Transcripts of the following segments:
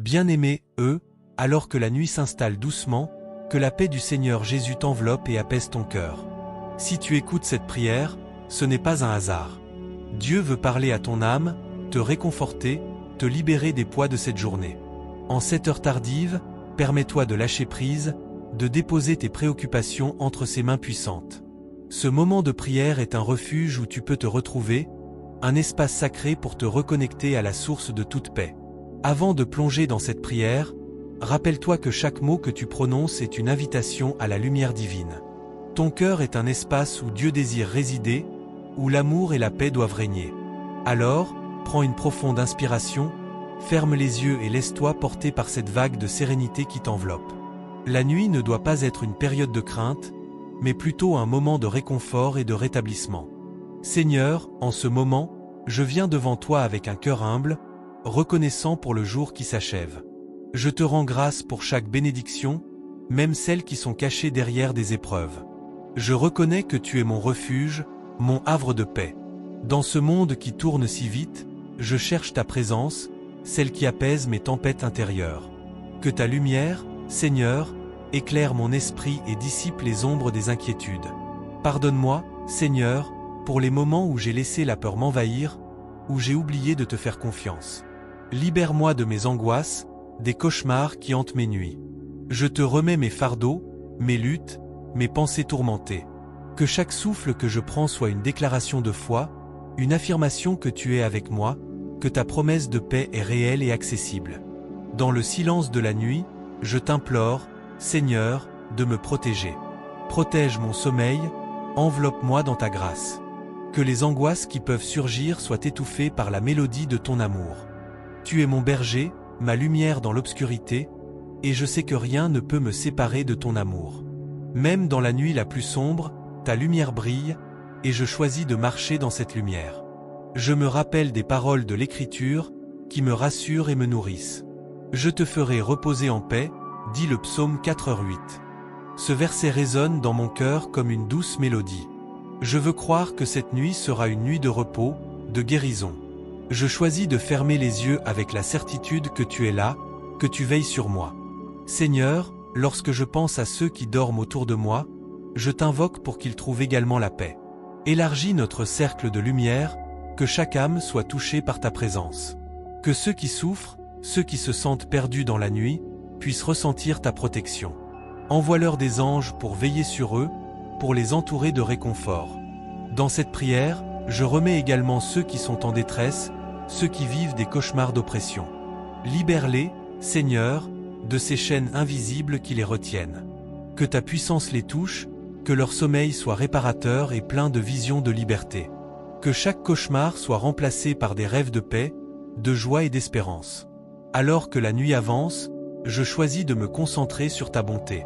Bien-aimé, alors que la nuit s'installe doucement, que la paix du Seigneur Jésus t'enveloppe et apaise ton cœur. Si tu écoutes cette prière, ce n'est pas un hasard. Dieu veut parler à ton âme, te réconforter, te libérer des poids de cette journée. En cette heure tardive, permets-toi de lâcher prise, de déposer tes préoccupations entre ses mains puissantes. Ce moment de prière est un refuge où tu peux te retrouver, un espace sacré pour te reconnecter à la source de toute paix. Avant de plonger dans cette prière, rappelle-toi que chaque mot que tu prononces est une invitation à la lumière divine. Ton cœur est un espace où Dieu désire résider, où l'amour et la paix doivent régner. Alors, prends une profonde inspiration, ferme les yeux et laisse-toi porter par cette vague de sérénité qui t'enveloppe. La nuit ne doit pas être une période de crainte, mais plutôt un moment de réconfort et de rétablissement. Seigneur, en ce moment, je viens devant toi avec un cœur humble, reconnaissant pour le jour qui s'achève. Je te rends grâce pour chaque bénédiction, même celles qui sont cachées derrière des épreuves. Je reconnais que tu es mon refuge, mon havre de paix. Dans ce monde qui tourne si vite, je cherche ta présence, celle qui apaise mes tempêtes intérieures. Que ta lumière, Seigneur, éclaire mon esprit et dissipe les ombres des inquiétudes. Pardonne-moi, Seigneur, pour les moments où j'ai laissé la peur m'envahir, où j'ai oublié de te faire confiance. Libère-moi de mes angoisses, des cauchemars qui hantent mes nuits. Je te remets mes fardeaux, mes luttes, mes pensées tourmentées. Que chaque souffle que je prends soit une déclaration de foi, une affirmation que tu es avec moi, que ta promesse de paix est réelle et accessible. Dans le silence de la nuit, je t'implore, Seigneur, de me protéger. Protège mon sommeil, enveloppe-moi dans ta grâce. Que les angoisses qui peuvent surgir soient étouffées par la mélodie de ton amour. Tu es mon berger, ma lumière dans l'obscurité, et je sais que rien ne peut me séparer de ton amour. Même dans la nuit la plus sombre, ta lumière brille, et je choisis de marcher dans cette lumière. Je me rappelle des paroles de l'Écriture, qui me rassurent et me nourrissent. Je te ferai reposer en paix, dit le psaume 4h8. Ce verset résonne dans mon cœur comme une douce mélodie. Je veux croire que cette nuit sera une nuit de repos, de guérison. Je choisis de fermer les yeux avec la certitude que tu es là, que tu veilles sur moi. Seigneur, lorsque je pense à ceux qui dorment autour de moi, je t'invoque pour qu'ils trouvent également la paix. Élargis notre cercle de lumière, que chaque âme soit touchée par ta présence. Que ceux qui souffrent, ceux qui se sentent perdus dans la nuit, puissent ressentir ta protection. Envoie-leur des anges pour veiller sur eux, pour les entourer de réconfort. Dans cette prière, je remets également ceux qui sont en détresse, ceux qui vivent des cauchemars d'oppression. Libère-les, Seigneur, de ces chaînes invisibles qui les retiennent. Que ta puissance les touche, que leur sommeil soit réparateur et plein de visions de liberté. Que chaque cauchemar soit remplacé par des rêves de paix, de joie et d'espérance. Alors que la nuit avance, je choisis de me concentrer sur ta bonté.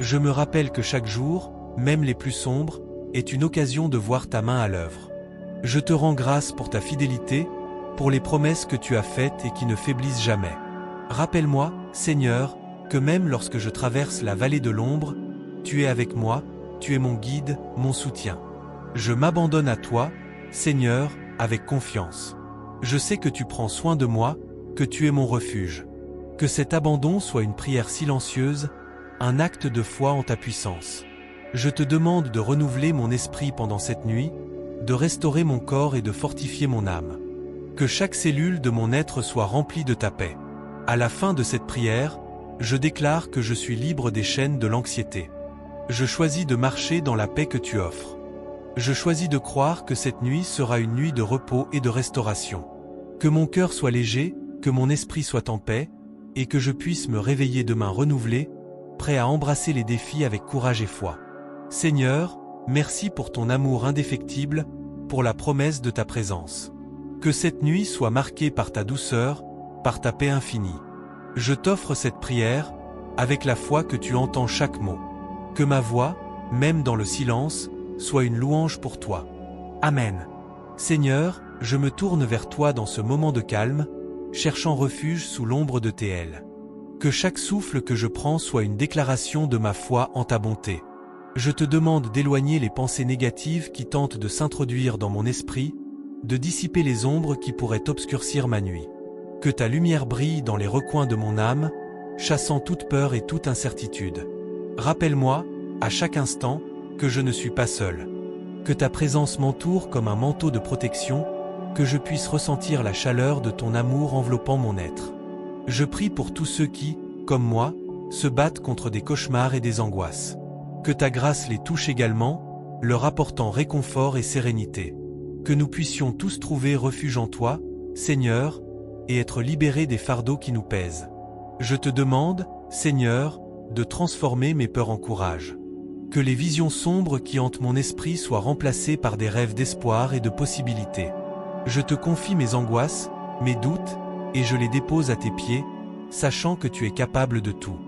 Je me rappelle que chaque jour, même les plus sombres, est une occasion de voir ta main à l'œuvre. Je te rends grâce pour ta fidélité, pour les promesses que tu as faites et qui ne faiblissent jamais. Rappelle-moi, Seigneur, que même lorsque je traverse la vallée de l'ombre, tu es avec moi, tu es mon guide, mon soutien. Je m'abandonne à toi, Seigneur, avec confiance. Je sais que tu prends soin de moi, que tu es mon refuge. Que cet abandon soit une prière silencieuse, un acte de foi en ta puissance. Je te demande de renouveler mon esprit pendant cette nuit, de restaurer mon corps et de fortifier mon âme. Que chaque cellule de mon être soit remplie de ta paix. À la fin de cette prière, je déclare que je suis libre des chaînes de l'anxiété. Je choisis de marcher dans la paix que tu offres. Je choisis de croire que cette nuit sera une nuit de repos et de restauration. Que mon cœur soit léger, que mon esprit soit en paix, et que je puisse me réveiller demain renouvelé, prêt à embrasser les défis avec courage et foi. Seigneur, merci pour ton amour indéfectible, pour la promesse de ta présence. Que cette nuit soit marquée par ta douceur, par ta paix infinie. Je t'offre cette prière, avec la foi que tu entends chaque mot. Que ma voix, même dans le silence, soit une louange pour toi. Amen. Seigneur, je me tourne vers toi dans ce moment de calme, cherchant refuge sous l'ombre de tes ailes. Que chaque souffle que je prends soit une déclaration de ma foi en ta bonté. Je te demande d'éloigner les pensées négatives qui tentent de s'introduire dans mon esprit, de dissiper les ombres qui pourraient obscurcir ma nuit. Que ta lumière brille dans les recoins de mon âme, chassant toute peur et toute incertitude. Rappelle-moi, à chaque instant, que je ne suis pas seul. Que ta présence m'entoure comme un manteau de protection, que je puisse ressentir la chaleur de ton amour enveloppant mon être. Je prie pour tous ceux qui, comme moi, se battent contre des cauchemars et des angoisses. Que ta grâce les touche également, leur apportant réconfort et sérénité. Que nous puissions tous trouver refuge en toi, Seigneur, et être libérés des fardeaux qui nous pèsent. Je te demande, Seigneur, de transformer mes peurs en courage. Que les visions sombres qui hantent mon esprit soient remplacées par des rêves d'espoir et de possibilités. Je te confie mes angoisses, mes doutes, et je les dépose à tes pieds, sachant que tu es capable de tout.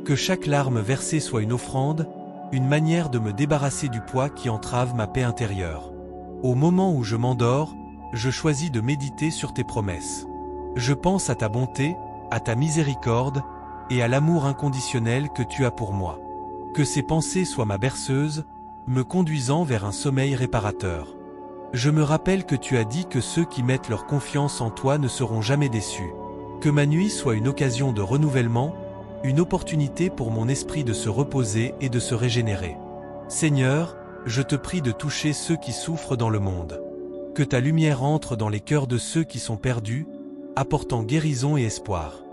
Que chaque larme versée soit une offrande, une manière de me débarrasser du poids qui entrave ma paix intérieure. Au moment où je m'endors, je choisis de méditer sur tes promesses. Je pense à ta bonté, à ta miséricorde, et à l'amour inconditionnel que tu as pour moi. Que ces pensées soient ma berceuse, me conduisant vers un sommeil réparateur. Je me rappelle que tu as dit que ceux qui mettent leur confiance en toi ne seront jamais déçus. Que ma nuit soit une occasion de renouvellement, une opportunité pour mon esprit de se reposer et de se régénérer. Seigneur, je te prie de toucher ceux qui souffrent dans le monde. Que ta lumière entre dans les cœurs de ceux qui sont perdus, apportant guérison et espoir.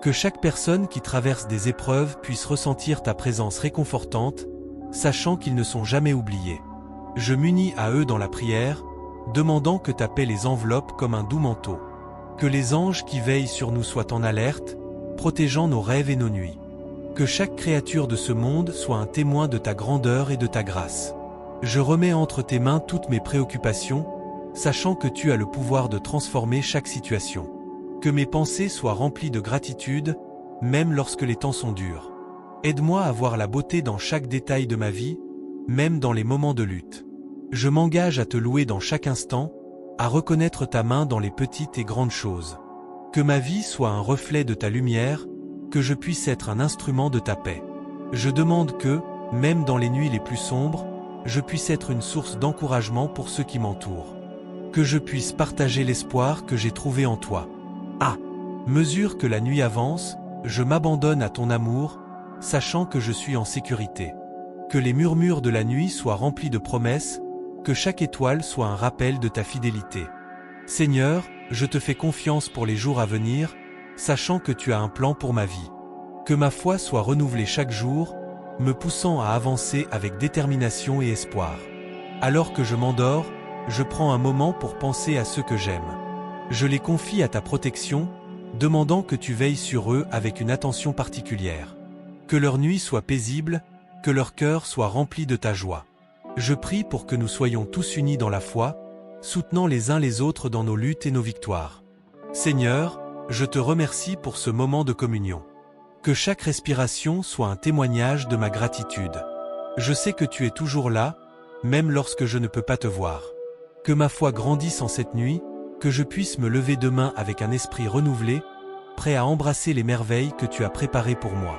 Que chaque personne qui traverse des épreuves puisse ressentir ta présence réconfortante, sachant qu'ils ne sont jamais oubliés. Je m'unis à eux dans la prière, demandant que ta paix les enveloppe comme un doux manteau. Que les anges qui veillent sur nous soient en alerte, protégeant nos rêves et nos nuits. Que chaque créature de ce monde soit un témoin de ta grandeur et de ta grâce. Je remets entre tes mains toutes mes préoccupations, sachant que tu as le pouvoir de transformer chaque situation. Que mes pensées soient remplies de gratitude, même lorsque les temps sont durs. Aide-moi à voir la beauté dans chaque détail de ma vie, même dans les moments de lutte. Je m'engage à te louer dans chaque instant, à reconnaître ta main dans les petites et grandes choses. Que ma vie soit un reflet de ta lumière, que je puisse être un instrument de ta paix. Je demande que, même dans les nuits les plus sombres, je puisse être une source d'encouragement pour ceux qui m'entourent. Que je puisse partager l'espoir que j'ai trouvé en toi. À mesure que la nuit avance, je m'abandonne à ton amour, sachant que je suis en sécurité. Que les murmures de la nuit soient remplis de promesses, que chaque étoile soit un rappel de ta fidélité. Seigneur, je te fais confiance pour les jours à venir, sachant que tu as un plan pour ma vie. Que ma foi soit renouvelée chaque jour, me poussant à avancer avec détermination et espoir. Alors que je m'endors, je prends un moment pour penser à ceux que j'aime. Je les confie à ta protection, demandant que tu veilles sur eux avec une attention particulière. Que leur nuit soit paisible, que leur cœur soit rempli de ta joie. Je prie pour que nous soyons tous unis dans la foi, soutenant les uns les autres dans nos luttes et nos victoires. Seigneur, je te remercie pour ce moment de communion. Que chaque respiration soit un témoignage de ma gratitude. Je sais que tu es toujours là, même lorsque je ne peux pas te voir. Que ma foi grandisse en cette nuit, que je puisse me lever demain avec un esprit renouvelé, prêt à embrasser les merveilles que tu as préparées pour moi.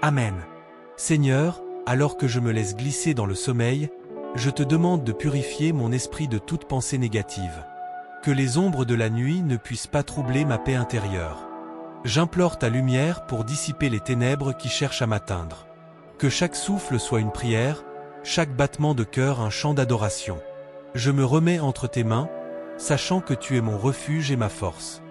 Amen. Seigneur, alors que je me laisse glisser dans le sommeil, je te demande de purifier mon esprit de toute pensée négative. Que les ombres de la nuit ne puissent pas troubler ma paix intérieure. J'implore ta lumière pour dissiper les ténèbres qui cherchent à m'atteindre. Que chaque souffle soit une prière, chaque battement de cœur un chant d'adoration. Je me remets entre tes mains, sachant que tu es mon refuge et ma force.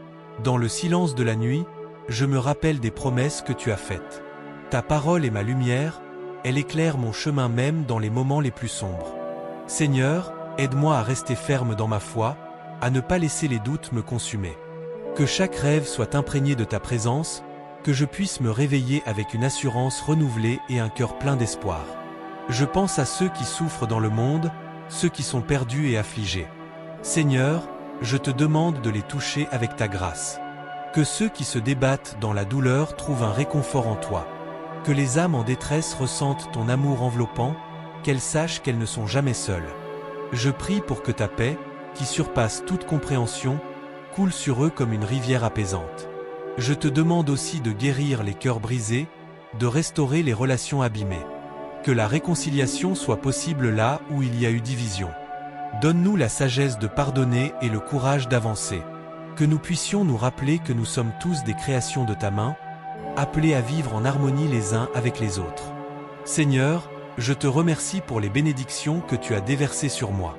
Dans le silence de la nuit, je me rappelle des promesses que tu as faites. Ta parole est ma lumière, elle éclaire mon chemin même dans les moments les plus sombres. Seigneur, aide-moi à rester ferme dans ma foi, à ne pas laisser les doutes me consumer. Que chaque rêve soit imprégné de ta présence, que je puisse me réveiller avec une assurance renouvelée et un cœur plein d'espoir. Je pense à ceux qui souffrent dans le monde, ceux qui sont perdus et affligés. Seigneur, je te demande de les toucher avec ta grâce. Que ceux qui se débattent dans la douleur trouvent un réconfort en toi. Que les âmes en détresse ressentent ton amour enveloppant, qu'elles sachent qu'elles ne sont jamais seules. Je prie pour que ta paix, qui surpasse toute compréhension, coule sur eux comme une rivière apaisante. Je te demande aussi de guérir les cœurs brisés, de restaurer les relations abîmées. Que la réconciliation soit possible là où il y a eu division. Donne-nous la sagesse de pardonner et le courage d'avancer. Que nous puissions nous rappeler que nous sommes tous des créations de ta main, appelés à vivre en harmonie les uns avec les autres. Seigneur, je te remercie pour les bénédictions que tu as déversées sur moi.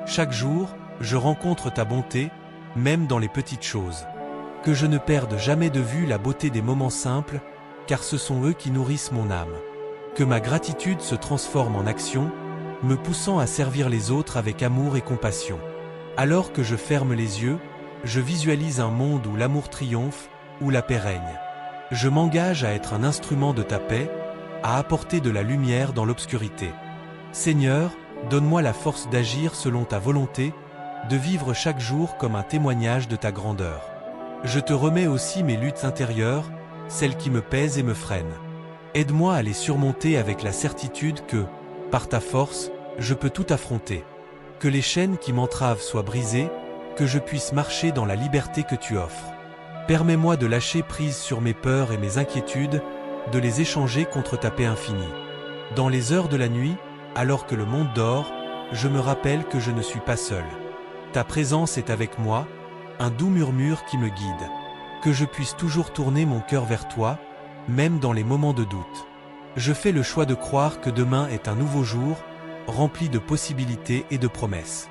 Chaque jour, je rencontre ta bonté, même dans les petites choses. Que je ne perde jamais de vue la beauté des moments simples, car ce sont eux qui nourrissent mon âme. Que ma gratitude se transforme en action, me poussant à servir les autres avec amour et compassion. Alors que je ferme les yeux, je visualise un monde où l'amour triomphe, où la paix règne. Je m'engage à être un instrument de ta paix, à apporter de la lumière dans l'obscurité. Seigneur, donne-moi la force d'agir selon ta volonté, de vivre chaque jour comme un témoignage de ta grandeur. Je te remets aussi mes luttes intérieures, celles qui me pèsent et me freinent. Aide-moi à les surmonter avec la certitude que, par ta force, je peux tout affronter. Que les chaînes qui m'entravent soient brisées, que je puisse marcher dans la liberté que tu offres. Permets-moi de lâcher prise sur mes peurs et mes inquiétudes, de les échanger contre ta paix infinie. Dans les heures de la nuit, alors que le monde dort, je me rappelle que je ne suis pas seul. Ta présence est avec moi, un doux murmure qui me guide. Que je puisse toujours tourner mon cœur vers toi, même dans les moments de doute. Je fais le choix de croire que demain est un nouveau jour, rempli de possibilités et de promesses.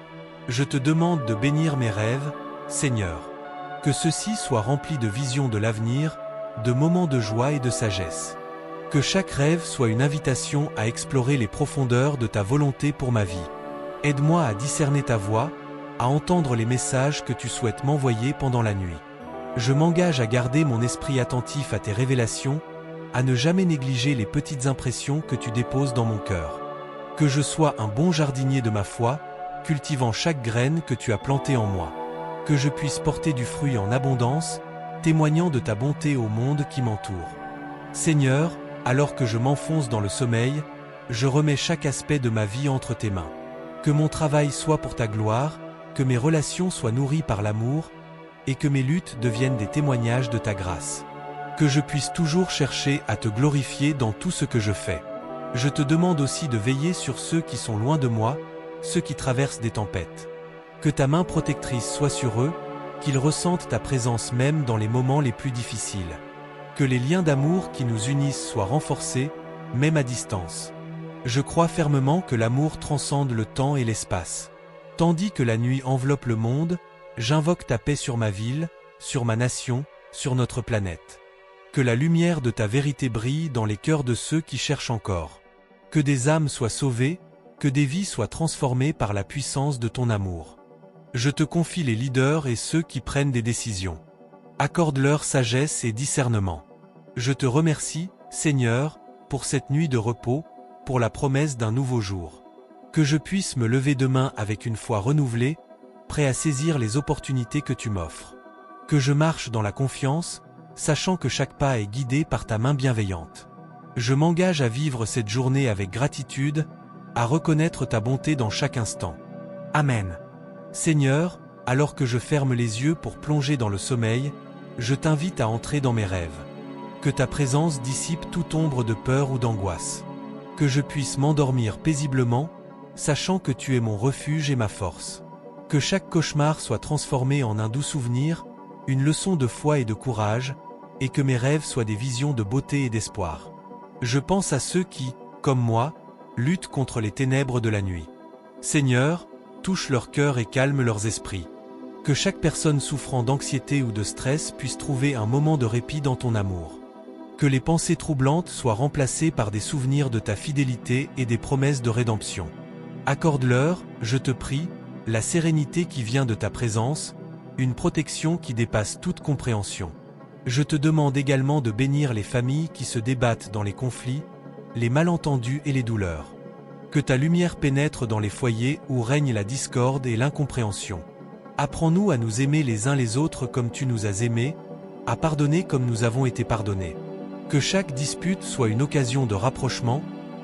Je te demande de bénir mes rêves, Seigneur. Que ceux-ci soient remplis de visions de l'avenir, de moments de joie et de sagesse. Que chaque rêve soit une invitation à explorer les profondeurs de ta volonté pour ma vie. Aide-moi à discerner ta voix, à entendre les messages que tu souhaites m'envoyer pendant la nuit. Je m'engage à garder mon esprit attentif à tes révélations, à ne jamais négliger les petites impressions que tu déposes dans mon cœur. Que je sois un bon jardinier de ma foi, cultivant chaque graine que tu as plantée en moi. Que je puisse porter du fruit en abondance, témoignant de ta bonté au monde qui m'entoure. Seigneur, alors que je m'enfonce dans le sommeil, je remets chaque aspect de ma vie entre tes mains. Que mon travail soit pour ta gloire, que mes relations soient nourries par l'amour, et que mes luttes deviennent des témoignages de ta grâce. Que je puisse toujours chercher à te glorifier dans tout ce que je fais. Je te demande aussi de veiller sur ceux qui sont loin de moi, ceux qui traversent des tempêtes. Que ta main protectrice soit sur eux, qu'ils ressentent ta présence même dans les moments les plus difficiles. Que les liens d'amour qui nous unissent soient renforcés, même à distance. Je crois fermement que l'amour transcende le temps et l'espace. Tandis que la nuit enveloppe le monde, j'invoque ta paix sur ma ville, sur ma nation, sur notre planète. Que la lumière de ta vérité brille dans les cœurs de ceux qui cherchent encore. Que des âmes soient sauvées, que des vies soient transformées par la puissance de ton amour. Je te confie les leaders et ceux qui prennent des décisions. Accorde-leur sagesse et discernement. Je te remercie, Seigneur, pour cette nuit de repos, pour la promesse d'un nouveau jour. Que je puisse me lever demain avec une foi renouvelée, prêt à saisir les opportunités que tu m'offres. Que je marche dans la confiance, sachant que chaque pas est guidé par ta main bienveillante. Je m'engage à vivre cette journée avec gratitude, à reconnaître ta bonté dans chaque instant. Amen. Seigneur, alors que je ferme les yeux pour plonger dans le sommeil, je t'invite à entrer dans mes rêves. Que ta présence dissipe toute ombre de peur ou d'angoisse. Que je puisse m'endormir paisiblement, sachant que tu es mon refuge et ma force. Que chaque cauchemar soit transformé en un doux souvenir, une leçon de foi et de courage, et que mes rêves soient des visions de beauté et d'espoir. Je pense à ceux qui, comme moi, luttent contre les ténèbres de la nuit. Seigneur, touche leur cœur et calme leurs esprits. Que chaque personne souffrant d'anxiété ou de stress puisse trouver un moment de répit dans ton amour. Que les pensées troublantes soient remplacées par des souvenirs de ta fidélité et des promesses de rédemption. Accorde-leur, je te prie, la sérénité qui vient de ta présence, une protection qui dépasse toute compréhension. Je te demande également de bénir les familles qui se débattent dans les conflits, les malentendus et les douleurs. Que ta lumière pénètre dans les foyers où règne la discorde et l'incompréhension. Apprends-nous à nous aimer les uns les autres comme tu nous as aimés, à pardonner comme nous avons été pardonnés. Que chaque dispute soit une occasion de rapprochement,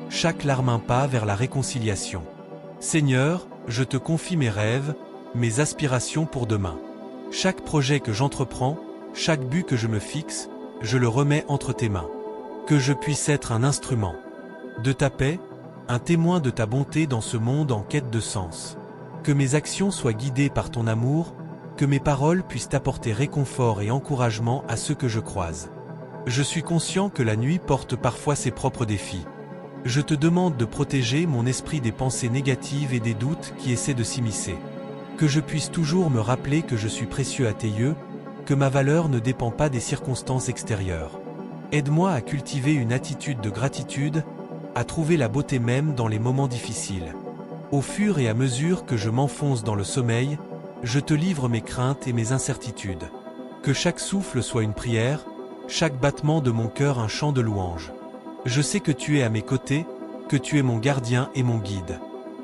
chaque larme un pas vers la réconciliation. Seigneur, je te confie mes rêves, mes aspirations pour demain. Chaque projet que j'entreprends, chaque but que je me fixe, je le remets entre tes mains. Que je puisse être un instrument de ta paix, un témoin de ta bonté dans ce monde en quête de sens. Que mes actions soient guidées par ton amour, Que mes paroles puissent apporter réconfort et encouragement à ceux que je croise. Je suis conscient que la nuit porte parfois ses propres défis. Je te demande de protéger mon esprit des pensées négatives et des doutes qui essaient de s'immiscer. Que je puisse toujours me rappeler que je suis précieux à tes yeux, que ma valeur ne dépend pas des circonstances extérieures. Aide-moi à cultiver une attitude de gratitude, à trouver la beauté même dans les moments difficiles. Au fur et à mesure que je m'enfonce dans le sommeil, je te livre mes craintes et mes incertitudes. Que chaque souffle soit une prière, chaque battement de mon cœur un chant de louange. Je sais que tu es à mes côtés, que tu es mon gardien et mon guide.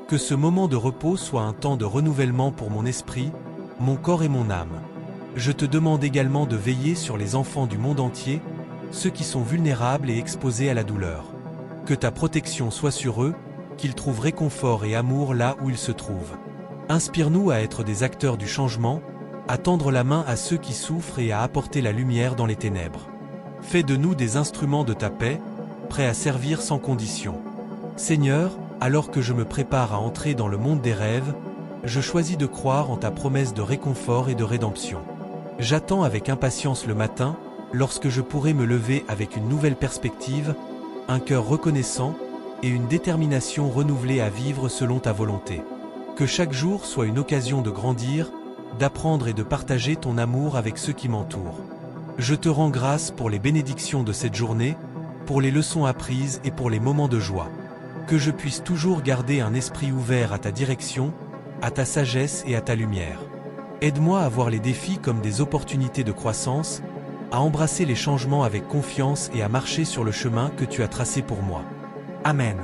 Que ce moment de repos soit un temps de renouvellement pour mon esprit, mon corps et mon âme. Je te demande également de veiller sur les enfants du monde entier, ceux qui sont vulnérables et exposés à la douleur. Que ta protection soit sur eux, qu'ils trouvent réconfort et amour là où ils se trouvent. Inspire-nous à être des acteurs du changement, à tendre la main à ceux qui souffrent et à apporter la lumière dans les ténèbres. Fais de nous des instruments de ta paix, prêts à servir sans condition. Seigneur, alors que je me prépare à entrer dans le monde des rêves, je choisis de croire en ta promesse de réconfort et de rédemption. J'attends avec impatience le matin, lorsque je pourrai me lever avec une nouvelle perspective, un cœur reconnaissant et une détermination renouvelée à vivre selon ta volonté. Que chaque jour soit une occasion de grandir, d'apprendre et de partager ton amour avec ceux qui m'entourent. Je te rends grâce pour les bénédictions de cette journée, pour les leçons apprises et pour les moments de joie. Que je puisse toujours garder un esprit ouvert à ta direction, à ta sagesse et à ta lumière. Aide-moi à voir les défis comme des opportunités de croissance, à embrasser les changements avec confiance et à marcher sur le chemin que tu as tracé pour moi. Amen.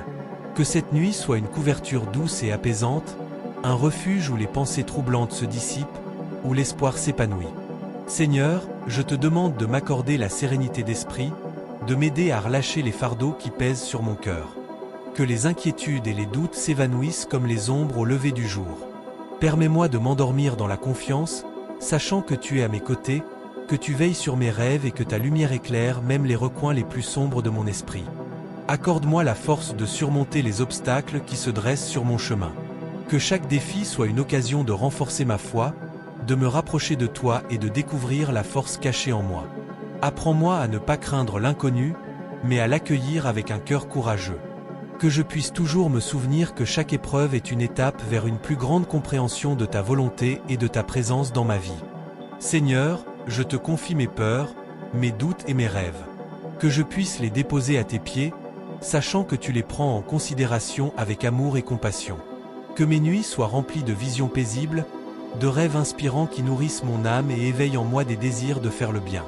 Que cette nuit soit une couverture douce et apaisante, un refuge où les pensées troublantes se dissipent, où l'espoir s'épanouit. Seigneur, je te demande de m'accorder la sérénité d'esprit, de m'aider à relâcher les fardeaux qui pèsent sur mon cœur. Que les inquiétudes et les doutes s'évanouissent comme les ombres au lever du jour. Permets-moi de m'endormir dans la confiance, sachant que tu es à mes côtés, que tu veilles sur mes rêves et que ta lumière éclaire même les recoins les plus sombres de mon esprit. Accorde-moi la force de surmonter les obstacles qui se dressent sur mon chemin. Que chaque défi soit une occasion de renforcer ma foi, de me rapprocher de toi et de découvrir la force cachée en moi. Apprends-moi à ne pas craindre l'inconnu, mais à l'accueillir avec un cœur courageux. Que je puisse toujours me souvenir que chaque épreuve est une étape vers une plus grande compréhension de ta volonté et de ta présence dans ma vie. Seigneur, je te confie mes peurs, mes doutes et mes rêves. Que je puisse les déposer à tes pieds, sachant que tu les prends en considération avec amour et compassion. Que mes nuits soient remplies de visions paisibles, de rêves inspirants qui nourrissent mon âme et éveillent en moi des désirs de faire le bien.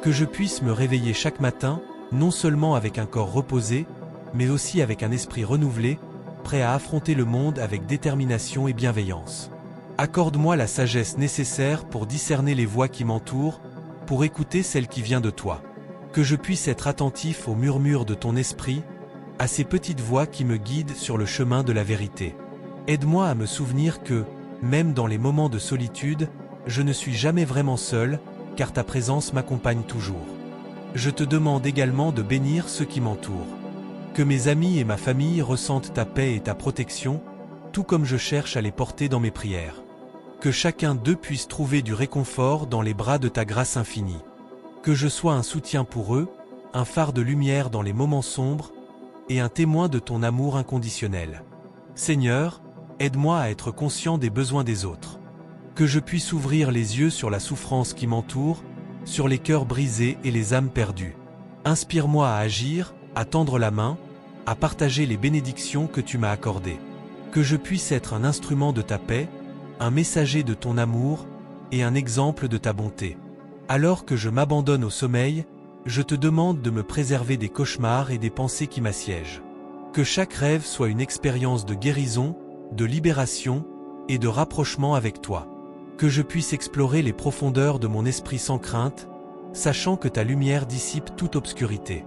Que je puisse me réveiller chaque matin, non seulement avec un corps reposé, mais aussi avec un esprit renouvelé, prêt à affronter le monde avec détermination et bienveillance. Accorde-moi la sagesse nécessaire pour discerner les voix qui m'entourent, pour écouter celle qui vient de toi. Que je puisse être attentif aux murmures de ton esprit, à ces petites voix qui me guident sur le chemin de la vérité. Aide-moi à me souvenir que, même dans les moments de solitude, je ne suis jamais vraiment seul, car ta présence m'accompagne toujours. Je te demande également de bénir ceux qui m'entourent. Que mes amis et ma famille ressentent ta paix et ta protection, tout comme je cherche à les porter dans mes prières. Que chacun d'eux puisse trouver du réconfort dans les bras de ta grâce infinie. Que je sois un soutien pour eux, un phare de lumière dans les moments sombres, et un témoin de ton amour inconditionnel. Seigneur, aide-moi à être conscient des besoins des autres. Que je puisse ouvrir les yeux sur la souffrance qui m'entoure, sur les cœurs brisés et les âmes perdues. Inspire-moi à agir, à tendre la main, à partager les bénédictions que tu m'as accordées. Que je puisse être un instrument de ta paix, un messager de ton amour et un exemple de ta bonté. Alors que je m'abandonne au sommeil, je te demande de me préserver des cauchemars et des pensées qui m'assiègent. Que chaque rêve soit une expérience de guérison, de libération et de rapprochement avec toi. Que je puisse explorer les profondeurs de mon esprit sans crainte, sachant que ta lumière dissipe toute obscurité.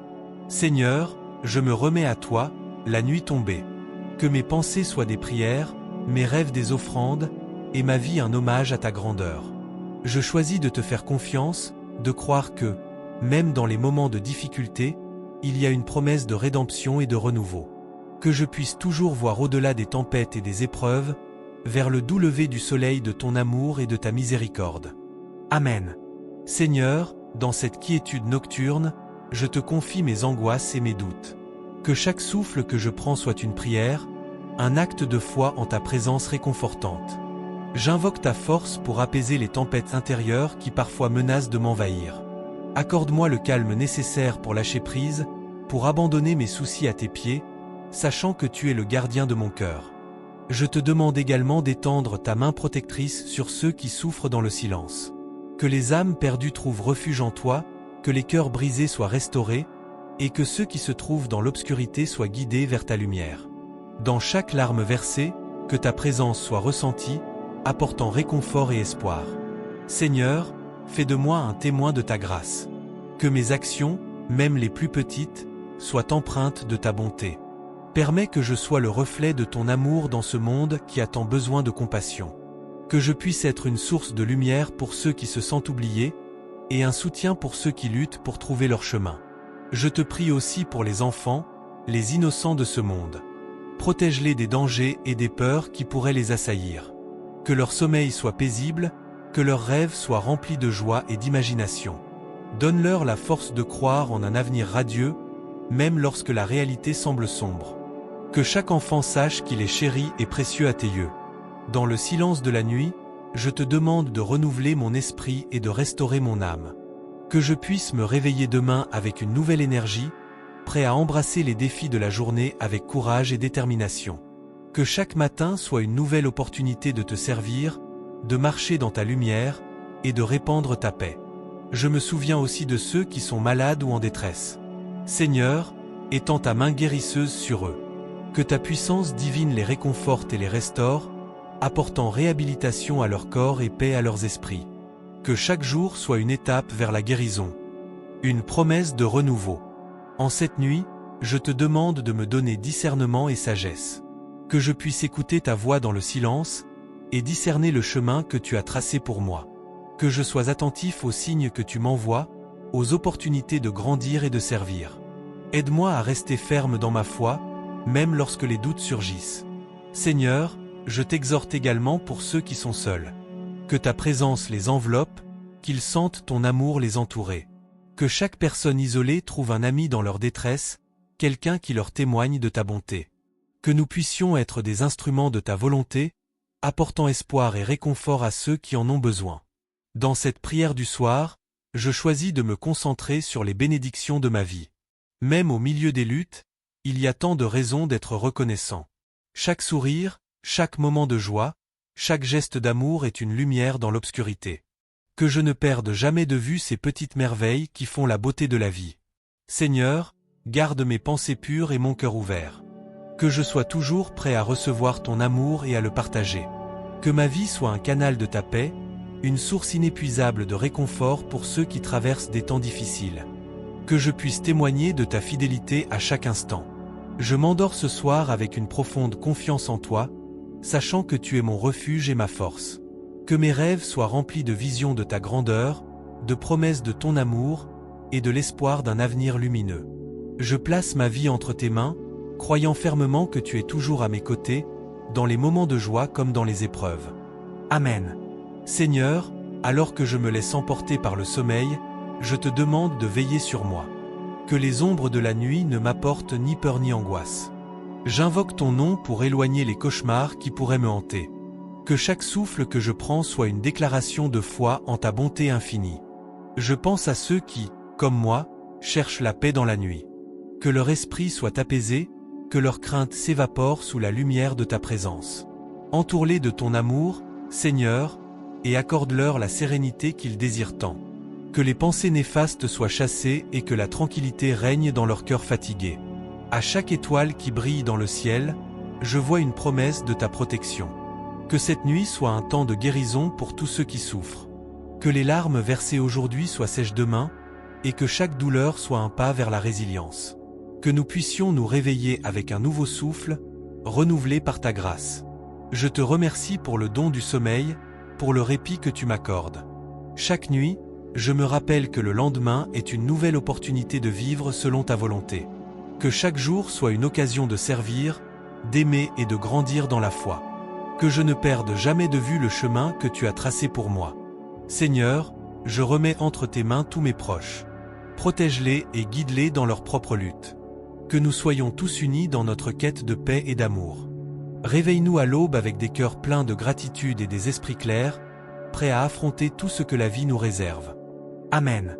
Seigneur, je me remets à toi, la nuit tombée. Que mes pensées soient des prières, mes rêves des offrandes, et ma vie un hommage à ta grandeur. Je choisis de te faire confiance, de croire que, même dans les moments de difficulté, il y a une promesse de rédemption et de renouveau. Que je puisse toujours voir au-delà des tempêtes et des épreuves, vers le doux lever du soleil de ton amour et de ta miséricorde. Amen. Seigneur, dans cette quiétude nocturne, je te confie mes angoisses et mes doutes. Que chaque souffle que je prends soit une prière, un acte de foi en ta présence réconfortante. J'invoque ta force pour apaiser les tempêtes intérieures qui parfois menacent de m'envahir. Accorde-moi le calme nécessaire pour lâcher prise, pour abandonner mes soucis à tes pieds, sachant que tu es le gardien de mon cœur. Je te demande également d'étendre ta main protectrice sur ceux qui souffrent dans le silence. Que les âmes perdues trouvent refuge en toi, que les cœurs brisés soient restaurés, et que ceux qui se trouvent dans l'obscurité soient guidés vers ta lumière. Dans chaque larme versée, que ta présence soit ressentie, apportant réconfort et espoir. Seigneur, fais de moi un témoin de ta grâce. Que mes actions, même les plus petites, soient empreintes de ta bonté. Permets que je sois le reflet de ton amour dans ce monde qui a tant besoin de compassion. Que je puisse être une source de lumière pour ceux qui se sentent oubliés, et un soutien pour ceux qui luttent pour trouver leur chemin. Je te prie aussi pour les enfants, les innocents de ce monde. Protège-les des dangers et des peurs qui pourraient les assaillir. Que leur sommeil soit paisible, que leurs rêves soient remplis de joie et d'imagination. Donne-leur la force de croire en un avenir radieux, même lorsque la réalité semble sombre. Que chaque enfant sache qu'il est chéri et précieux à tes yeux. Dans le silence de la nuit, je te demande de renouveler mon esprit et de restaurer mon âme. Que je puisse me réveiller demain avec une nouvelle énergie, prêt à embrasser les défis de la journée avec courage et détermination. Que chaque matin soit une nouvelle opportunité de te servir, de marcher dans ta lumière et de répandre ta paix. Je me souviens aussi de ceux qui sont malades ou en détresse. Seigneur, étends ta main guérisseuse sur eux. Que ta puissance divine les réconforte et les restaure, apportant réhabilitation à leur corps et paix à leurs esprits. Que chaque jour soit une étape vers la guérison. Une promesse de renouveau. En cette nuit, je te demande de me donner discernement et sagesse. Que je puisse écouter ta voix dans le silence, et discerner le chemin que tu as tracé pour moi. Que je sois attentif aux signes que tu m'envoies, aux opportunités de grandir et de servir. Aide-moi à rester ferme dans ma foi, même lorsque les doutes surgissent. Seigneur, je t'exhorte également pour ceux qui sont seuls. Que ta présence les enveloppe, qu'ils sentent ton amour les entourer. Que chaque personne isolée trouve un ami dans leur détresse, quelqu'un qui leur témoigne de ta bonté. Que nous puissions être des instruments de ta volonté, apportant espoir et réconfort à ceux qui en ont besoin. Dans cette prière du soir, je choisis de me concentrer sur les bénédictions de ma vie. Même au milieu des luttes, il y a tant de raisons d'être reconnaissant. Chaque sourire, chaque moment de joie, chaque geste d'amour est une lumière dans l'obscurité. Que je ne perde jamais de vue ces petites merveilles qui font la beauté de la vie. Seigneur, garde mes pensées pures et mon cœur ouvert. Que je sois toujours prêt à recevoir ton amour et à le partager. Que ma vie soit un canal de ta paix, une source inépuisable de réconfort pour ceux qui traversent des temps difficiles. Que je puisse témoigner de ta fidélité à chaque instant. Je m'endors ce soir avec une profonde confiance en toi, sachant que tu es mon refuge et ma force. Que mes rêves soient remplis de visions de ta grandeur, de promesses de ton amour, et de l'espoir d'un avenir lumineux. Je place ma vie entre tes mains, croyant fermement que tu es toujours à mes côtés, dans les moments de joie comme dans les épreuves. Amen. Seigneur, alors que je me laisse emporter par le sommeil, je te demande de veiller sur moi. Que les ombres de la nuit ne m'apportent ni peur ni angoisse. J'invoque ton nom pour éloigner les cauchemars qui pourraient me hanter. Que chaque souffle que je prends soit une déclaration de foi en ta bonté infinie. Je pense à ceux qui, comme moi, cherchent la paix dans la nuit. Que leur esprit soit apaisé, que leur crainte s'évapore sous la lumière de ta présence. Entoure-les de ton amour, Seigneur, et accorde-leur la sérénité qu'ils désirent tant. Que les pensées néfastes soient chassées et que la tranquillité règne dans leur cœur fatigué. À chaque étoile qui brille dans le ciel, je vois une promesse de ta protection. Que cette nuit soit un temps de guérison pour tous ceux qui souffrent. Que les larmes versées aujourd'hui soient sèches demain, et que chaque douleur soit un pas vers la résilience. Que nous puissions nous réveiller avec un nouveau souffle, renouvelé par ta grâce. Je te remercie pour le don du sommeil, pour le répit que tu m'accordes. Chaque nuit, je me rappelle que le lendemain est une nouvelle opportunité de vivre selon ta volonté. Que chaque jour soit une occasion de servir, d'aimer et de grandir dans la foi. Que je ne perde jamais de vue le chemin que tu as tracé pour moi. Seigneur, je remets entre tes mains tous mes proches. Protège-les et guide-les dans leur propre lutte. Que nous soyons tous unis dans notre quête de paix et d'amour. Réveille-nous à l'aube avec des cœurs pleins de gratitude et des esprits clairs, prêts à affronter tout ce que la vie nous réserve. Amen.